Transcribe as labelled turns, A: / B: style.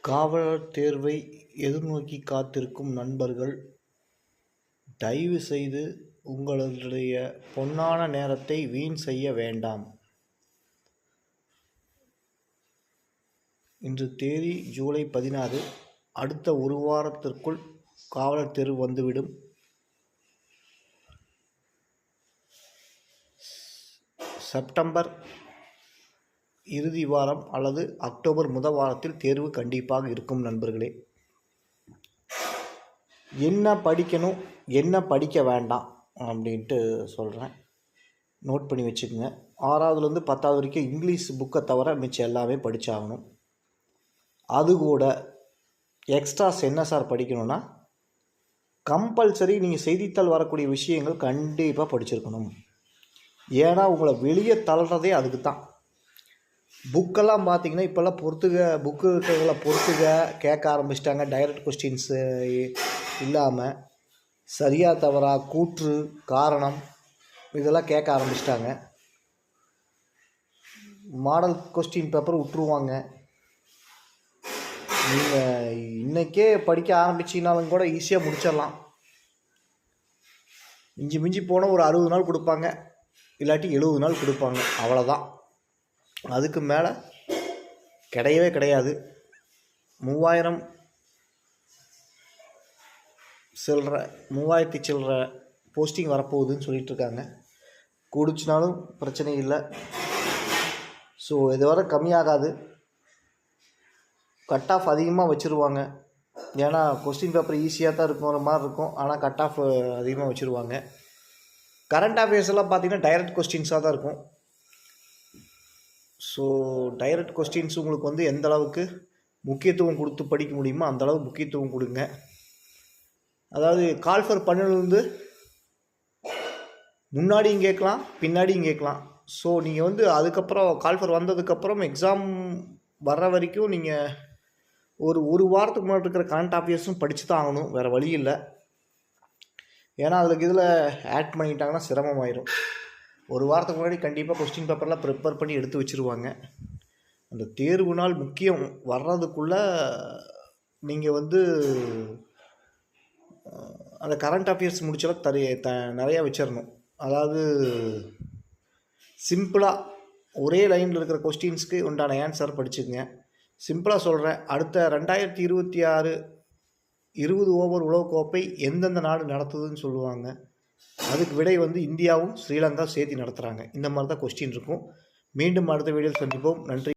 A: காவலர் தேர்வை எதிர்நோக்கி காத்திருக்கும் நண்பர்கள், தயவு செய்து உங்களுடைய பொன்னான நேரத்தை வீண் செய்ய வேண்டாம். இன்று தேதி ஜூலை 16. அடுத்த ஒரு வாரத்திற்குள் காவலர் தேர்வு வந்துவிடும். செப்டம்பர் இறுதி வாரம் அல்லது அக்டோபர் முதல் வாரத்தில் தேர்வு கண்டிப்பாக இருக்கும் நண்பர்களே. என்ன படிக்கணும், என்ன படிக்க வேண்டாம் அப்படின்ட்டு சொல்கிறேன். நோட் பண்ணி வச்சுக்கோங்க. 6வதுலேருந்து 10வது வரைக்கும் இங்கிலீஷ் புக்கை தவிர மிச்சம் எல்லாமே படித்தாகணும். அது கூட எக்ஸ்ட்ராஸ் என்ன சார் படிக்கணும்னா, கம்பல்சரி நீங்கள் செய்தித்தாள் வரக்கூடிய விஷயங்கள் கண்டிப்பாக படிச்சிருக்கணும். ஏன்னா உங்களை வெளியே தள்ளுறதே அதுக்கு தான். புக்கெல்லாம் பார்த்தீங்கன்னா இப்போல்லாம் புக்குகளை பொறுத்துக கேட்க ஆரம்பிச்சிட்டாங்க. டைரக்ட் கொஸ்டின்ஸு இல்லாமல் சரியா தவறா, கூற்று, காரணம் இதெல்லாம் கேட்க ஆரம்பிச்சிட்டாங்க. மாடல் கொஸ்டின் பேப்பர் விட்டுருவாங்க. நீங்கள் இன்றைக்கே படிக்க ஆரம்பிச்சிங்கனாலும் கூட ஈஸியாக முடிச்சிடலாம். மிஞ்சி போனால் ஒரு 60 நாள் கொடுப்பாங்க, இல்லாட்டி 70 நாள் கொடுப்பாங்க, அவ்வளோதான். அதுக்கு மேலே கிடையவே கிடையாது. 3000 சில்லற போஸ்டிங் வரப்போகுதுன்னு சொல்லிகிட்ருக்காங்க. கூடிச்சினாலும் பிரச்சனை இல்லை. ஸோ இதுவரை கம்மியாகாது. கட் ஆஃப் அதிகமாக வச்சுருவாங்க. ஏன்னா கொஸ்டின் பேப்பர் ஈஸியாக தான் இருக்கிற மாதிரி இருக்கும், ஆனால் கட் ஆஃப் அதிகமாக வச்சுருவாங்க. கரண்ட் அஃபேர்ஸ் எல்லாம் பார்த்திங்கன்னா டைரக்ட் கொஸ்டின்ஸாக தான் இருக்கும். ஸோ டைரக்ட் கொஸ்டின்ஸ் உங்களுக்கு எந்த அளவுக்கு முக்கியத்துவம் கொடுத்து படிக்க முடியுமோ அந்தளவு முக்கியத்துவம் கொடுங்க. அதாவது கால்ஃபர் பண்ணிலிருந்து முன்னாடியும் கேட்கலாம், பின்னாடியும் கேட்கலாம். ஸோ நீங்கள் அதுக்கப்புறம் கால்ஃபர் வந்ததுக்கப்புறம் எக்ஸாம் வர்ற வரைக்கும் நீங்கள் ஒரு வாரத்துக்கு முன்னாடி இருக்கிற கரண்ட் அஃபேர்ஸும் படித்து தான் ஆகணும், வேறு வழி இல்லை. ஏன்னா இதில் ஆட் பண்ணிட்டாங்கன்னா சிரமமாயிரும். ஒரு வாரத்துக்கு முன்னாடி கண்டிப்பாக கொஸ்டின் பேப்பர்லாம் ப்ரிப்பேர் பண்ணி எடுத்து வச்சுருவாங்க. அந்த தேர்வு நாள் முக்கியம் வர்றதுக்குள்ளே நீங்கள் அந்த கரண்ட் அஃபேர்ஸ் முடிச்சாலும் நிறையா வச்சிடணும். அதாவது சிம்பிளாக ஒரே லைனில் இருக்கிற கொஸ்டின்ஸ்க்கு உண்டான ஆன்சர் படிச்சுக்கங்க. சிம்பிளாக சொல்கிறேன். அடுத்த 2026 20 ஓவர் உலகக்கோப்பை எந்தெந்த நாடு நடத்துதுன்னு சொல்லுவாங்க. அதுக்கு விடை இந்தியாவும் ஸ்ரீலங்கா சேர்த்து நடத்துகிறாங்க. இந்த மாதிரி தான் கொஸ்டின் இருக்கும். மீண்டும் அடுத்த வீடியோவில் சந்திப்போம். நன்றி.